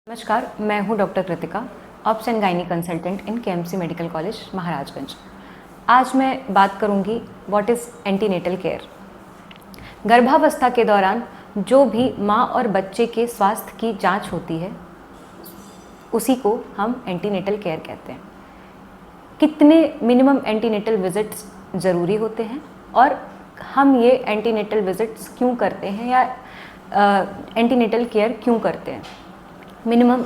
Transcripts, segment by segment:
नमस्कार, मैं हूं doctor Kritika, obs and gynae consultant in KMC medical college Maharajganj. आज मैं बात करूंगी व्हाट इज़ एंटीनेटल केयर। गर्भावस्था के दौरान जो भी माँ और बच्चे के स्वास्थ्य की जांच होती है उसी को हम एंटीनेटल केयर कहते हैं। कितने मिनिमम एंटीनेटल विजिट्स ज़रूरी होते हैं और हम ये एंटीनेटल विजिट्स क्यों करते हैं या एंटीनेटल केयर क्यों करते हैं। मिनिमम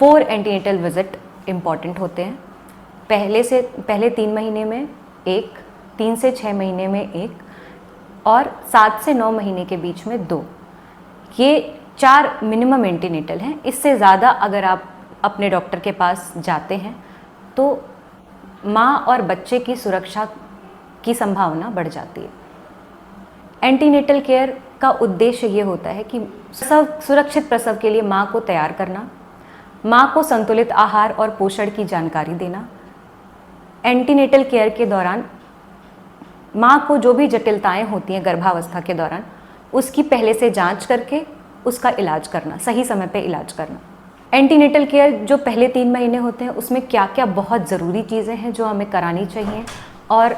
4 एंटीनेटल विजिट इम्पॉर्टेंट होते हैं। पहले 3 महीने में 1, 3 से 6 महीने में 1 और 7 से 9 महीने के बीच में 2। ये 4 मिनिमम एंटीनेटल हैं। इससे ज़्यादा अगर आप अपने डॉक्टर के पास जाते हैं तो माँ और बच्चे की सुरक्षा की संभावना बढ़ जाती है। एंटीनेटल केयर का उद्देश्य ये होता है कि सुरक्षित प्रसव के लिए माँ को तैयार करना, माँ को संतुलित आहार और पोषण की जानकारी देना, एंटीनेटल केयर के दौरान माँ को जो भी जटिलताएं होती हैं गर्भावस्था के दौरान उसकी पहले से जांच करके उसका इलाज करना, सही समय पे इलाज करना। एंटीनेटल केयर जो पहले 3 महीने होते हैं उसमें क्या क्या बहुत ज़रूरी चीज़ें हैं जो हमें करानी चाहिए और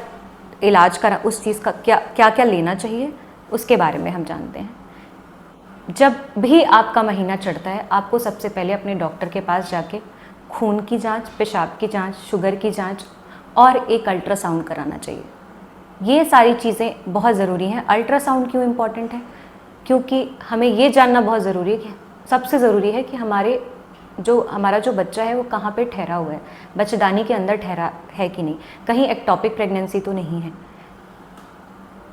इलाज करा उस चीज़ का क्या क्या लेना चाहिए उसके बारे में हम जानते हैं। जब भी आपका महीना चढ़ता है आपको सबसे पहले अपने डॉक्टर के पास जाके खून की जांच, पेशाब की जांच, शुगर की जांच और एक अल्ट्रासाउंड कराना चाहिए। ये सारी चीज़ें बहुत ज़रूरी हैं। अल्ट्रासाउंड क्यों इम्पॉर्टेंट है? क्योंकि हमें ये जानना बहुत ज़रूरी है कि सबसे ज़रूरी है कि हमारा जो बच्चा है वो कहाँ पे ठहरा हुआ है, बच्चेदानी के अंदर ठहरा है कि नहीं, कहीं एक्टोपिक प्रेगनेंसी तो नहीं है।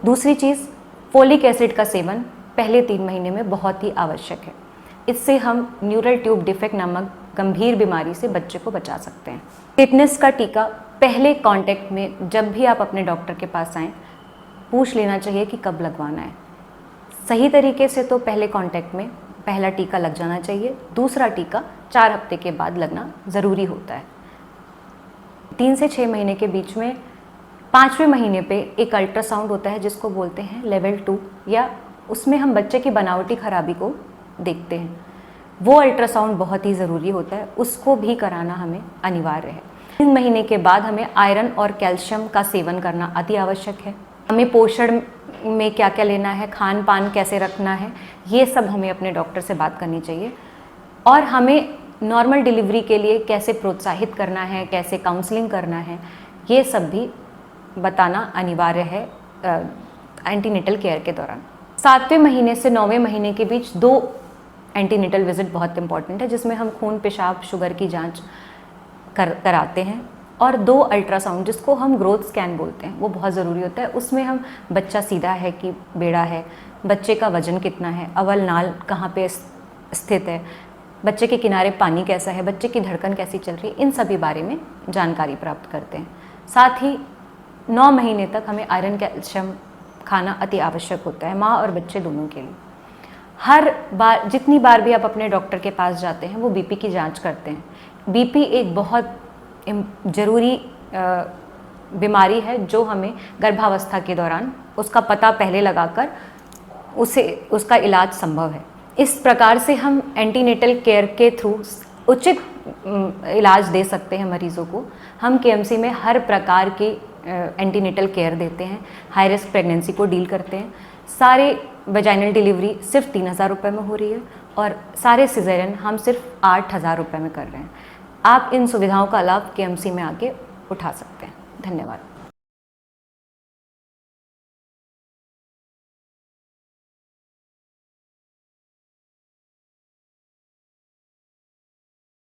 दूसरी चीज़, फोलिक एसिड का सेवन पहले 3 महीने में बहुत ही आवश्यक है। इससे हम न्यूरल ट्यूब डिफेक्ट नामक गंभीर बीमारी से बच्चे को बचा सकते हैं। टिटनेस का टीका पहले कांटेक्ट में जब भी आप अपने डॉक्टर के पास आएँ पूछ लेना चाहिए कि कब लगवाना है। सही तरीके से तो पहले कांटेक्ट में पहला टीका लग जाना चाहिए, दूसरा टीका 4 हफ्ते के बाद लगना ज़रूरी होता है। 3 से 6 महीने के बीच में 5वें महीने पे एक अल्ट्रासाउंड होता है जिसको बोलते हैं लेवल 2, या उसमें हम बच्चे की बनावटी खराबी को देखते हैं। वो अल्ट्रासाउंड बहुत ही ज़रूरी होता है, उसको भी कराना हमें अनिवार्य है। 3 महीने के बाद हमें आयरन और कैल्शियम का सेवन करना अति आवश्यक है। हमें पोषण में क्या क्या लेना है, खान पान कैसे रखना है, ये सब हमें अपने डॉक्टर से बात करनी चाहिए। और हमें नॉर्मल डिलीवरी के लिए कैसे प्रोत्साहित करना है, कैसे काउंसलिंग करना है, ये सब भी बताना अनिवार्य है एंटीनेटल केयर के दौरान। 7वें महीने से 9वें महीने के बीच 2 एंटीनेटल विजिट बहुत इंपॉर्टेंट है जिसमें हम खून, पेशाब, शुगर की जांच कराते हैं और 2 अल्ट्रासाउंड जिसको हम ग्रोथ स्कैन बोलते हैं वो बहुत ज़रूरी होता है। उसमें हम बच्चा सीधा है कि बेड़ा है, बच्चे का वजन कितना है, अवल नाल कहाँ पे स्थित है, बच्चे के किनारे पानी कैसा है, बच्चे की धड़कन कैसी चल रही है, इन सभी बारे में जानकारी प्राप्त करते हैं। साथ ही 9 महीने तक हमें आयरन, कैल्शियम खाना अति आवश्यक होता है माँ और बच्चे दोनों के लिए। हर बार जितनी बार भी आप अपने डॉक्टर के पास जाते हैं वो बीपी की जांच करते हैं। बीपी एक बहुत ज़रूरी बीमारी है जो हमें गर्भावस्था के दौरान उसका पता पहले लगाकर उसका इलाज संभव है। इस प्रकार से हम एंटीनेटल केयर के थ्रू उचित इलाज दे सकते हैं मरीज़ों को। हम केएमसी में हर प्रकार की एंटीनेटल केयर देते हैं, हाई रिस्क प्रेगनेंसी को डील करते हैं। सारे वजाइनल डिलीवरी सिर्फ 3000 रुपये में हो रही है और सारे सिजेरियन हम सिर्फ 8000 रुपये में कर रहे हैं। आप इन सुविधाओं का लाभ केएमसी में आके उठा सकते हैं। धन्यवाद।